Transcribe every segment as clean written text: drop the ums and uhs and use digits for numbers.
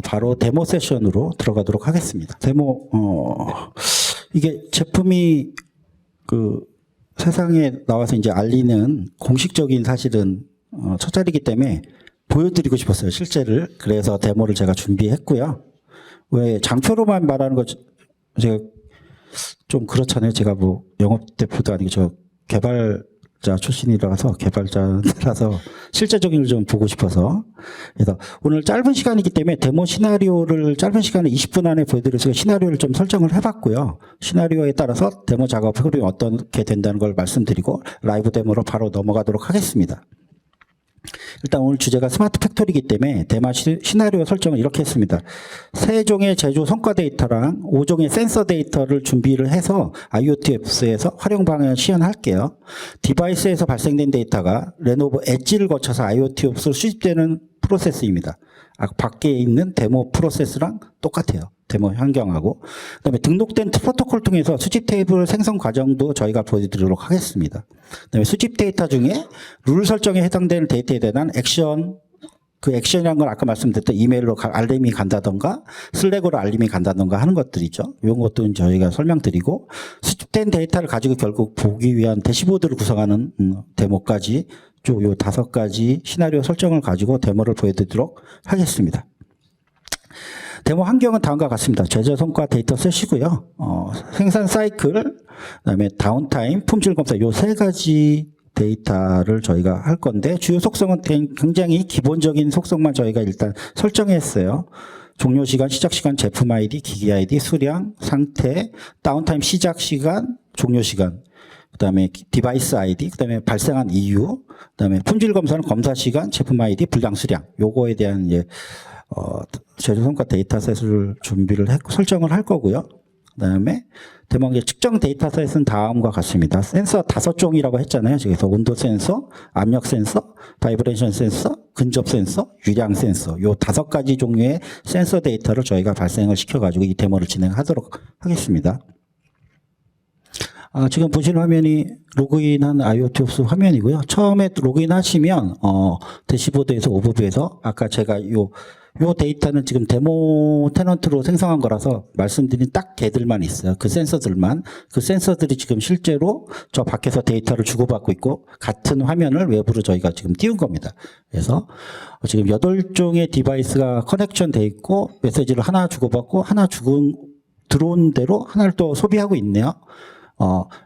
바로 데모 세션으로 들어가도록 하겠습니다. 데모, 이게 제품이 세상에 나와서 이제 알리는 공식적인 사실은 첫 자리이기 때문에 보여드리고 싶었어요, 실제를. 그래서 데모를 제가 준비했고요. 왜 장표로만 말하는 거 제가 좀 그렇잖아요. 제가 뭐 영업대표도 아니고 저 개발자 출신이라서 개발자라서 실제적인 걸 좀 보고 싶어서. 그래서 오늘 짧은 시간이기 때문에 데모 시나리오를 짧은 시간에 20분 안에 보여드려서 시나리오를 좀 설정을 해봤고요. 시나리오에 따라서 데모 작업 흐름이 어떻게 된다는 걸 말씀드리고 라이브 데모로 바로 넘어가도록 하겠습니다. 일단 오늘 주제가 스마트 팩토리이기 때문에 데모 시나리오 설정을 이렇게 했습니다. 3종의 제조 성과 데이터랑 5종의 센서 데이터를 준비를 해서 IoTF에서 활용 방향을 시연할게요. 디바이스에서 발생된 데이터가 레노버 엣지를 거쳐서 IoTF로 수집되는 프로세스입니다. 밖에 있는 데모 프로세스랑 똑같아요. 데모 환경하고. 그다음에 등록된 프로토콜 통해서 수집 테이블 생성 과정도 저희가 보여드리도록 하겠습니다. 그다음에 수집 데이터 중에 룰 설정에 해당되는 데이터에 대한 액션, 그 액션이라는 건 아까 말씀드렸던 이메일로 알림이 간다던가 슬랙으로 알림이 간다던가 하는 것들이죠. 이런 것들은 저희가 설명드리고 수집된 데이터를 가지고 결국 보기 위한 대시보드를 구성하는 데모까지 쭉 요 5가지 시나리오 설정을 가지고 데모를 보여드리도록 하겠습니다. 데모 환경은 다음과 같습니다. 제조 성과 데이터 셋이고요. 생산 사이클, 그다음에 다운타임, 품질 검사 요 3가지 데이터를 저희가 할 건데 주요 속성은 굉장히 기본적인 속성만 저희가 일단 설정했어요. 종료 시간, 시작 시간, 제품 아이디, 기기 아이디, 수량, 상태, 다운타임 시작 시간, 종료 시간. 그다음에 디바이스 아이디, 그다음에 발생한 이유, 그다음에 품질 검사는 검사 시간, 제품 아이디, 분량 수량. 요거에 대한 제조 성과 데이터셋을 준비를 했고 설정을 할 거고요. 그다음에 데모의 측정 데이터셋은 다음과 같습니다. 센서 5종이라고 했잖아요. 그래서 온도 센서, 압력 센서, 바이브레이션 센서, 근접 센서, 유량 센서 요 5가지 종류의 센서 데이터를 저희가 발생을 시켜가지고 이 데모를 진행하도록 하겠습니다. 지금 보시는 화면이 로그인한 IoTOps 화면이고요. 처음에 로그인 하시면 대시보드에서 오버뷰에서 아까 제가 요 데이터는 지금 데모 테넌트로 생성한 거라서 말씀드린 딱 걔들만 있어요. 그 센서들만. 그 센서들이 지금 실제로 저 밖에서 데이터를 주고받고 있고 같은 화면을 외부로 저희가 지금 띄운 겁니다. 그래서 지금 8종의 디바이스가 커넥션 돼 있고 메시지를 하나 주고받고 하나 들어온 대로 하나를 또 소비하고 있네요.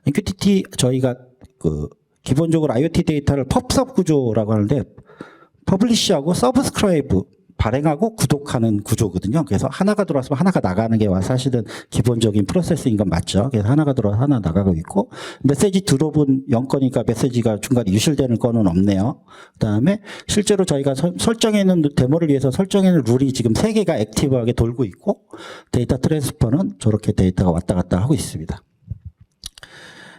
MQTT 저희가 기본적으로 IoT 데이터를 펍섭 구조라고 하는데 퍼블리시하고 서브스크라이브 발행하고 구독하는 구조거든요. 그래서 하나가 들어왔으면 하나가 나가는 게 사실은 기본적인 프로세스인 건 맞죠. 그래서 하나가 들어와서 하나 나가고 있고 메시지 드롭은 0건이니까 메시지가 중간에 유실되는 건은 없네요. 그다음에 실제로 저희가 설정해놓은 데모를 위해서 설정해놓은 룰이 지금 3개가 액티브하게 돌고 있고 데이터 트랜스퍼는 저렇게 데이터가 왔다 갔다 하고 있습니다.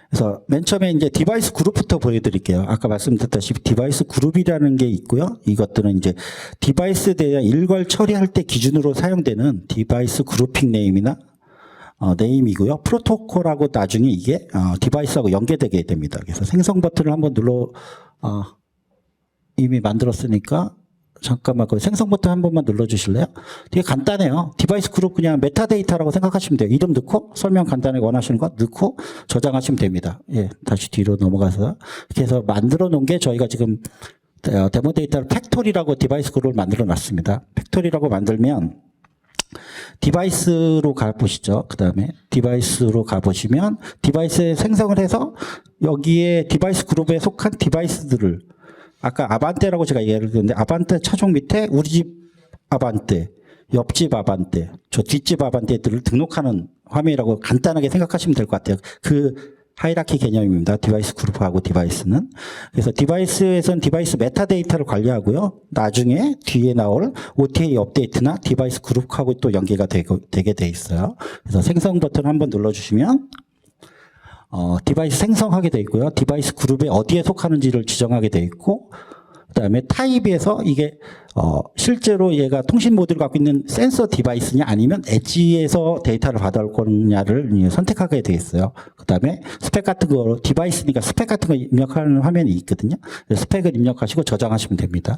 그래서 맨 처음에 이제 디바이스 그룹부터 보여드릴게요. 아까 말씀드렸다시피 디바이스 그룹이라는 게 있고요. 이것들은 이제 디바이스에 대한 일괄 처리할 때 기준으로 사용되는 디바이스 그룹핑 네임이나 네임이고요. 프로토콜하고 나중에 이게 디바이스하고 연계되게 됩니다. 그래서 생성 버튼을 한번 이미 만들었으니까 잠깐만 그 생성 버튼 한 번만 눌러주실래요? 되게 간단해요. 디바이스 그룹 그냥 메타데이터라고 생각하시면 돼요. 이름 넣고 설명 간단하게 원하시는 거 넣고 저장하시면 됩니다. 예, 다시 뒤로 넘어가서 이렇게 해서 만들어 놓은 게 저희가 지금 데모 데이터를 팩토리라고 디바이스 그룹을 만들어 놨습니다. 팩토리라고 만들면 디바이스로 가보시죠. 그 다음에 디바이스로 가보시면 디바이스에 생성을 해서 여기에 디바이스 그룹에 속한 디바이스들을 아까 아반떼라고 제가 얘기를 드렸는데 아반떼 차종 밑에 우리 집 아반떼, 옆집 아반떼, 저 뒷집 아반떼들을 등록하는 화면이라고 간단하게 생각하시면 될 것 같아요. 그 하이라키 개념입니다. 디바이스 그룹하고 디바이스는. 그래서 디바이스에서는 디바이스 메타데이터를 관리하고요. 나중에 뒤에 나올 OTA 업데이트나 디바이스 그룹하고 또 연계가 되게 돼 있어요. 그래서 생성 버튼 한번 눌러주시면 디바이스 생성하게 되어 있고요. 디바이스 그룹에 어디에 속하는지를 지정하게 되어 있고 그다음에 타입에서 이게 실제로 얘가 통신 모듈을 갖고 있는 센서 디바이스냐 아니면 엣지에서 데이터를 받아올 거냐를 선택하게 되어 있어요. 그다음에 스펙 같은 거 디바이스니까 스펙 같은 거 입력하는 화면이 있거든요. 스펙을 입력하시고 저장하시면 됩니다.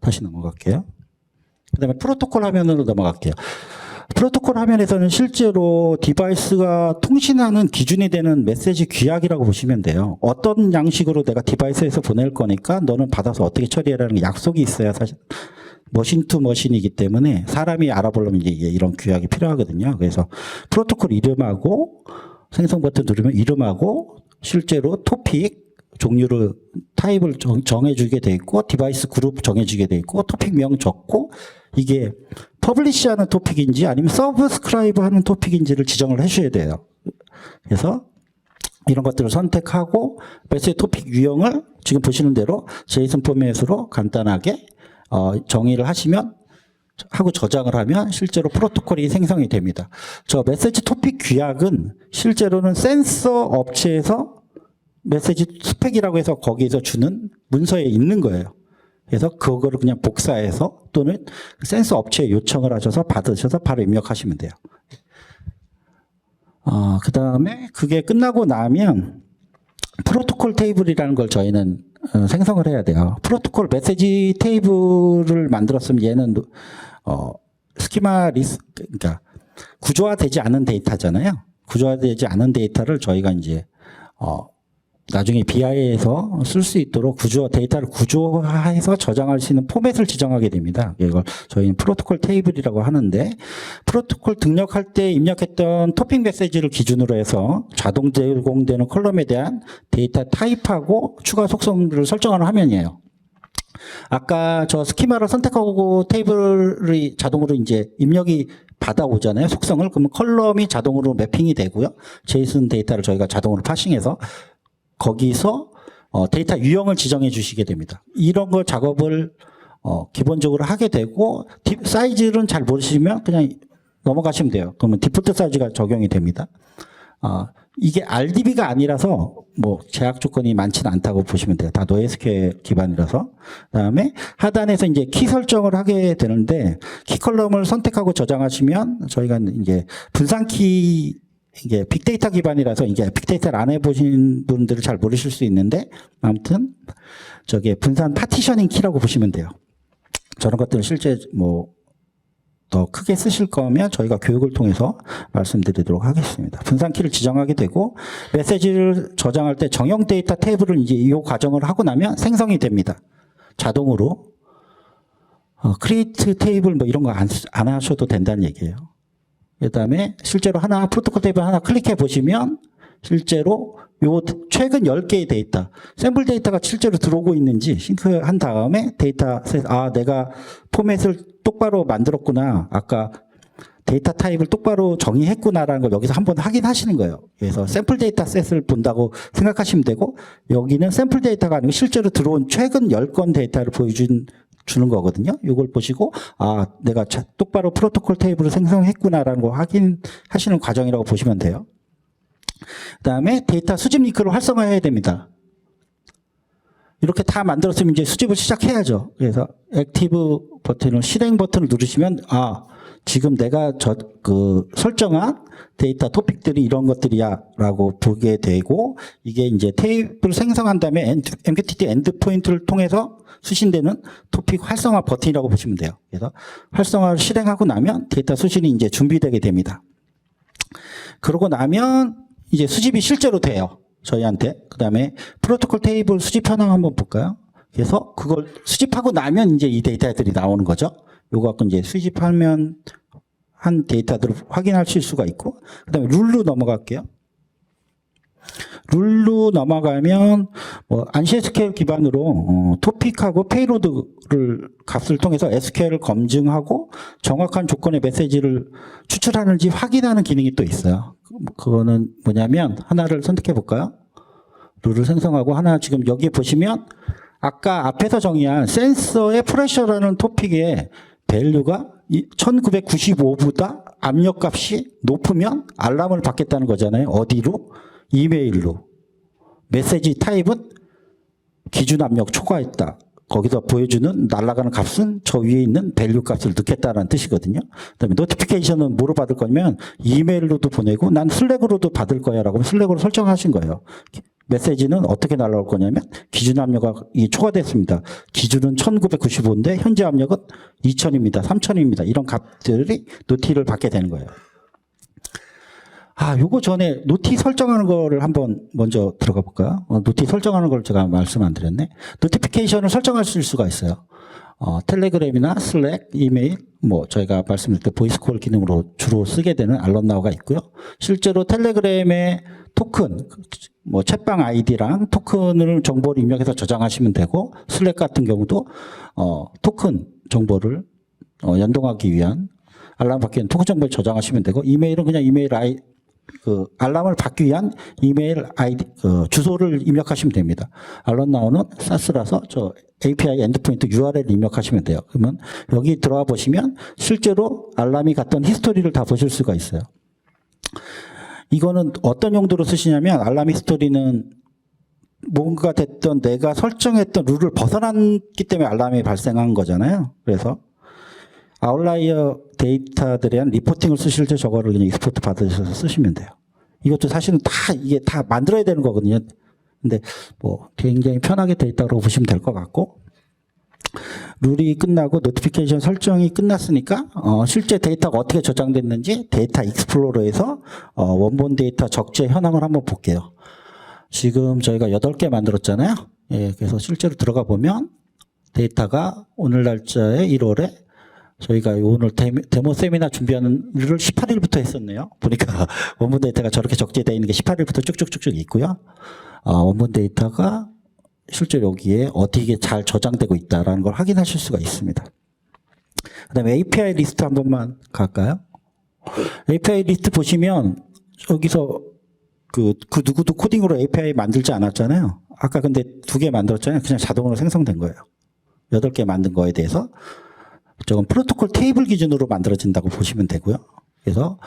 다시 넘어갈게요. 그다음에 프로토콜 화면으로 넘어갈게요. 프로토콜 화면에서는 실제로 디바이스가 통신하는 기준이 되는 메시지 귀약이라고 보시면 돼요. 어떤 양식으로 내가 디바이스에서 보낼 거니까 너는 받아서 어떻게 처리해라는 약속이 있어야 사실 머신 투 머신이기 때문에 사람이 알아보려면 이제 이런 귀약이 필요하거든요. 그래서 프로토콜 이름하고 생성 버튼 누르면 이름하고 실제로 토픽 종류를 타입을 정해주게 돼 있고 디바이스 그룹 정해주게 돼 있고 토픽명 적고 이게 퍼블리시하는 토픽인지 아니면 서브스크라이브하는 토픽인지를 지정을 해줘야 돼요. 그래서 이런 것들을 선택하고 메시지 토픽 유형을 지금 보시는 대로 제이슨 포맷으로 간단하게 정의를 하시면 하고 저장을 하면 실제로 프로토콜이 생성이 됩니다. 저 메시지 토픽 규약은 실제로는 센서 업체에서 메시지 스펙이라고 해서 거기에서 주는 문서에 있는 거예요. 그래서 그거를 그냥 복사해서 또는 센서 업체에 요청을 하셔서 받으셔서 바로 입력하시면 돼요. 그 다음에 그게 끝나고 나면 프로토콜 테이블이라는 걸 저희는 생성을 해야 돼요. 프로토콜 메시지 테이블을 만들었으면 얘는 스키마 리스 그러니까 구조화되지 않은 데이터잖아요. 구조화되지 않은 데이터를 저희가 이제 나중에 BI에서 쓸 수 있도록 데이터를 구조화해서 저장할 수 있는 포맷을 지정하게 됩니다. 이걸 저희는 프로토콜 테이블이라고 하는데 프로토콜 등록할 때 입력했던 토픽 메시지를 기준으로 해서 자동 제공되는 컬럼에 대한 데이터 타입하고 추가 속성들을 설정하는 화면이에요. 아까 저 스키마를 선택하고 테이블이 자동으로 이제 입력이 받아오잖아요. 속성을. 그러면 컬럼이 자동으로 매핑이 되고요. 제이슨 데이터를 저희가 자동으로 파싱해서 거기서 데이터 유형을 지정해 주시게 됩니다. 이런 거 작업을 기본적으로 하게 되고 사이즈는 잘 모르시면 그냥 넘어가시면 돼요. 그러면 디폴트 사이즈가 적용이 됩니다. 이게 RDB가 아니라서 뭐 제약 조건이 많지는 않다고 보시면 돼요. 다 NoSQL 기반이라서. 그다음에 하단에서 이제 키 설정을 하게 되는데 키 컬럼을 선택하고 저장하시면 저희가 이제 분산키 이게 빅데이터 기반이라서 이게 빅데이터를 안 해보신 분들은 잘 모르실 수 있는데 아무튼 저게 분산 파티셔닝 키라고 보시면 돼요. 저런 것들을 실제 뭐 더 크게 쓰실 거면 저희가 교육을 통해서 말씀드리도록 하겠습니다. 분산 키를 지정하게 되고 메시지를 저장할 때 정형 데이터 테이블을 이제 이 과정을 하고 나면 생성이 됩니다. 자동으로 크리에이트 테이블 뭐 이런 거 안 하셔도 된다는 얘기예요. 그다음에 실제로 프로토콜 테이블 하나 클릭해 보시면 실제로 요 최근 10개의 데이터, 샘플 데이터가 실제로 들어오고 있는지 싱크한 다음에 데이터셋, 내가 포맷을 똑바로 만들었구나. 아까 데이터 타입을 똑바로 정의했구나라는 걸 여기서 한번 확인하시는 거예요. 그래서 샘플 데이터 셋을 본다고 생각하시면 되고 여기는 샘플 데이터가 아니고 실제로 들어온 최근 10건 데이터를 주는 거거든요. 이걸 보시고 내가 똑바로 프로토콜 테이블을 생성했구나라는 거 확인하시는 과정이라고 보시면 돼요. 그다음에 데이터 수집 링크를 활성화해야 됩니다. 이렇게 다 만들었으면 이제 수집을 시작해야죠. 그래서 액티브 버튼을 실행 버튼을 누르시면 지금 내가 설정한 데이터 토픽들이 이런 것들이야라고 보게 되고 이게 이제 테이블 생성한 다음에 MQTT 엔드포인트를 통해서 수신되는 토픽 활성화 버튼이라고 보시면 돼요. 그래서 활성화를 실행하고 나면 데이터 수신이 이제 준비되게 됩니다. 그러고 나면 이제 수집이 실제로 돼요. 저희한테. 그 다음에 프로토콜 테이블 수집 현황 한번 볼까요? 그래서 그걸 수집하고 나면 이제 이 데이터들이 나오는 거죠. 요거 갖고 이제 수집하면 한 데이터들을 확인하실 수가 있고, 그 다음에 룰로 넘어갈게요. 룰로 넘어가면 안시 SQL 기반으로 토픽하고 페이로드를 값을 통해서 SQL을 검증하고 정확한 조건의 메시지를 추출하는지 확인하는 기능이 또 있어요. 그거는 뭐냐면 하나를 선택해 볼까요? 룰을 생성하고 하나 지금 여기 보시면 아까 앞에서 정의한 센서의 프레셔라는 토픽의 밸류가 1995보다 압력값이 높으면 알람을 받겠다는 거잖아요. 어디로? 이메일로. 메시지 타입은 기준 압력 초과했다. 거기서 보여주는 날아가는 값은 저 위에 있는 밸류 값을 넣겠다는 뜻이거든요. 그다음에 노티피케이션은 뭐로 받을 거냐면 이메일로도 보내고 난 슬랙으로도 받을 거야 라고 슬랙으로 설정하신 거예요. 메시지는 어떻게 날아올 거냐면 기준 압력이 초과됐습니다. 기준은 1995인데 현재 압력은 2000입니다. 3000입니다. 이런 값들이 노티를 받게 되는 거예요. 요거 전에 노티 설정하는 거를 한번 먼저 들어가 볼까요? 노티 설정하는 걸 제가 말씀 안 드렸네. 노티피케이션을 설정하실 수가 있어요. 텔레그램이나 슬랙, 이메일, 저희가 말씀드릴 때 보이스콜 기능으로 주로 쓰게 되는 알럼나우가 있고요. 실제로 텔레그램의 토큰, 챗방 아이디랑 토큰을 정보를 입력해서 저장하시면 되고, 슬랙 같은 경우도 토큰 정보를 연동하기 위한 알람 받기 위한 토큰 정보를 저장하시면 되고, 이메일은 그냥 이메일 알람을 받기 위한 이메일 아이디 주소를 입력하시면 됩니다. 알럼나우는 사스라서 저 API 엔드포인트 URL 입력하시면 돼요. 그러면 여기 들어와 보시면 실제로 알람이 갔던 히스토리를 다 보실 수가 있어요. 이거는 어떤 용도로 쓰시냐면 알람 히스토리는 뭔가 됐던 내가 설정했던 룰을 벗어났기 때문에 알람이 발생한 거잖아요. 그래서 아웃라이어 데이터들에 대한 리포팅을 쓰실 때 저거를 그냥 익스포트 받으셔서 쓰시면 돼요. 이것도 사실은 이게 다 만들어야 되는 거거든요. 근데 굉장히 편하게 돼 있다고 보시면 될 것 같고, 룰이 끝나고 노티피케이션 설정이 끝났으니까 실제 데이터가 어떻게 저장됐는지 데이터 익스플로러에서 원본 데이터 적재 현황을 한번 볼게요. 지금 저희가 8개 만들었잖아요. 예, 그래서 실제로 들어가 보면 데이터가 오늘 날짜에 1월에 저희가 오늘 데모 세미나 준비하는 일을 18일부터 했었네요. 보니까 원본 데이터가 저렇게 적재되어 있는 게 18일부터 쭉쭉쭉쭉 있고요. 원본 데이터가 실제 여기에 어떻게 잘 저장되고 있다는 걸 확인하실 수가 있습니다. 그 다음에 API 리스트 한 번만 갈까요? API 리스트 보시면 여기서 그 누구도 코딩으로 API 만들지 않았잖아요. 아까 근데 2개 만들었잖아요. 그냥 자동으로 생성된 거예요. 8개 만든 거에 대해서 저건 프로토콜 테이블 기준으로 만들어진다고 보시면 되고요. 그래서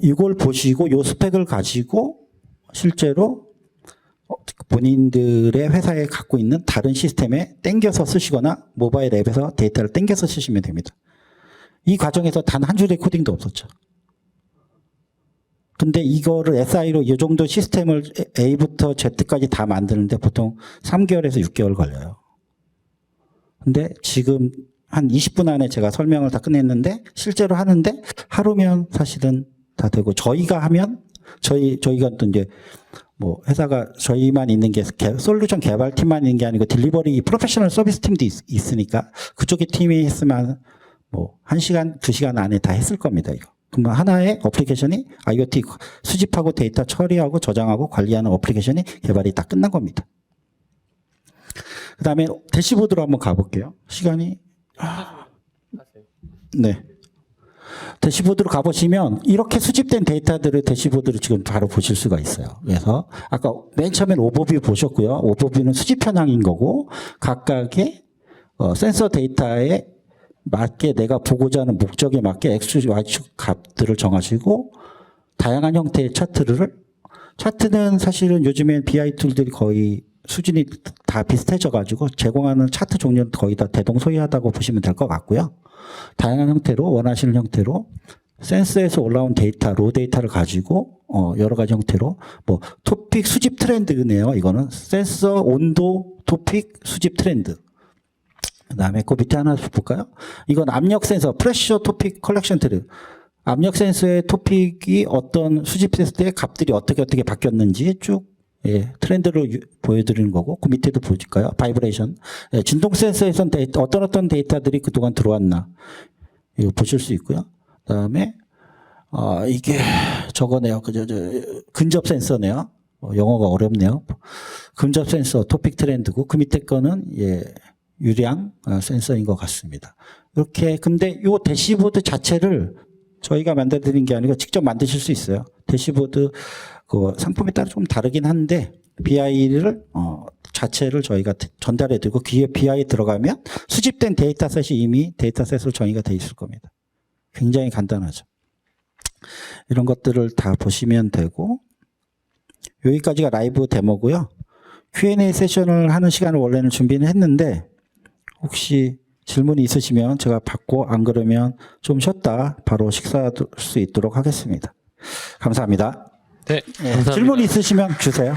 이걸 보시고 이 스펙을 가지고 실제로 본인들의 회사에 갖고 있는 다른 시스템에 땡겨서 쓰시거나 모바일 앱에서 데이터를 땡겨서 쓰시면 됩니다. 이 과정에서 단 한 줄의 코딩도 없었죠. 근데 이거를 SI로 이 정도 시스템을 A부터 Z까지 다 만드는데 보통 3개월에서 6개월 걸려요. 근데 지금 한 20분 안에 제가 설명을 다 끝냈는데 실제로 하는데 하루면 사실은 다 되고, 저희가 하면 저희가 또 이제 회사가 저희만 있는 게 솔루션 개발팀만 있는 게 아니고 딜리버리 프로페셔널 서비스 팀도 있으니까 그쪽의 팀이 했으면 1시간, 2시간 안에 다 했을 겁니다. 이거. 그러면 하나의 어플리케이션이 IoT 수집하고 데이터 처리하고 저장하고 관리하는 어플리케이션이 개발이 다 끝난 겁니다. 그 다음에 대시보드로 한번 가볼게요. 시간이. 네. 대시보드로 가보시면 이렇게 수집된 데이터들을 대시보드로 지금 바로 보실 수가 있어요. 그래서 아까 맨 처음엔 오버뷰 보셨고요. 오버뷰는 수집 현황인 거고, 각각의 센서 데이터에 맞게 내가 보고자 하는 목적에 맞게 X축, Y축 값들을 정하시고, 다양한 형태의 차트는 사실은 요즘엔 BI 툴들이 거의 수준이 다 비슷해져가지고 제공하는 차트 종류는 거의 다 대동소이하다고 보시면 될 것 같고요. 다양한 형태로 원하시는 형태로 센서에서 올라온 데이터, 로 데이터를 가지고 여러 가지 형태로 토픽 수집 트렌드네요. 이거는 센서 온도 토픽 수집 트렌드. 그다음에 그 밑에 하나 볼까요? 이건 압력 센서 프레셔 토픽 컬렉션 트렌드. 압력 센서의 토픽이 어떤 수집됐을 때 값들이 어떻게 바뀌었는지 쭉 트렌드를 보여드리는 거고, 그 밑에도 보실까요? 바이브레이션. 진동 센서에선 어떤 데이터들이 그동안 들어왔나. 이거 보실 수 있고요. 그 다음에, 이게 저거네요. 근접 센서네요. 영어가 어렵네요. 근접 센서 토픽 트렌드고, 그 밑에 거는, 유량 센서인 것 같습니다. 이렇게, 근데 요 대시보드 자체를 저희가 만들어 드린 게 아니고 직접 만드실 수 있어요. 대시보드 그 상품에 따라 좀 다르긴 한데 BI를 자체를 저희가 전달해 드리고 귀에 BI 들어가면 수집된 데이터셋이 이미 데이터셋으로 정의가 돼 있을 겁니다. 굉장히 간단하죠. 이런 것들을 다 보시면 되고, 여기까지가 라이브 데모고요. Q&A 세션을 하는 시간을 원래는 준비는 했는데 혹시 질문이 있으시면 제가 받고, 안 그러면 좀 쉬었다 바로 식사할 수 있도록 하겠습니다. 감사합니다. 네, 감사합니다. 질문 있으시면 주세요.